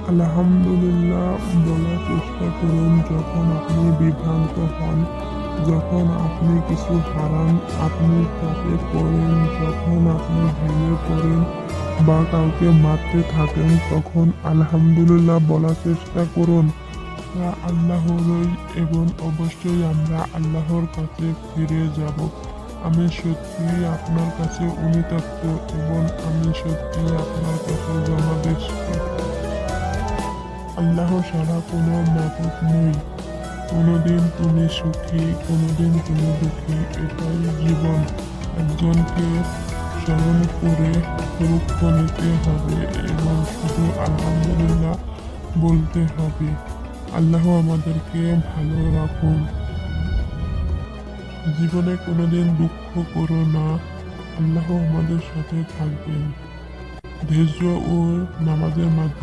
আলহামদুলিল্লাহ বলার চেষ্টা করুন যখন আপনি বিভ্রান্ত হন, যখন আপনি কিছু হারান, আপনি চাপে পড়েন, যখন আপনি ভেঙে পড়েন বা কাউকে মারতে থাকেন, তখন আলহামদুলিল্লাহ বলার চেষ্টা করুন। আল্লাহরই এবং অবশ্যই আমরা আল্লাহর কাছে ফিরে যাব। আমি সত্যিই আপনার কাছে অনুতপ্ত এবং আমি সত্যিই আপনার কাছে জমাদেশী। আল্লাহ ছাড়া কোনো মাবুদ নেই। কোনোদিন তুমি সুখী, কোনোদিন তুমি দুঃখী, এটাই জীবন। একজনকে স্মরণ করে পরীক্ষ নিতে হবে এবং শুধু আলহামদুলিল্লাহ বলতে হবে। আল্লাহ আমাদেরকে ভালো রাখুন। জীবনে কোনোদিন দুঃখ করো না, আল্লাহ আমাদের সাথে থাকবেন। ধৈর্য ও নামাজের মাধ্যমে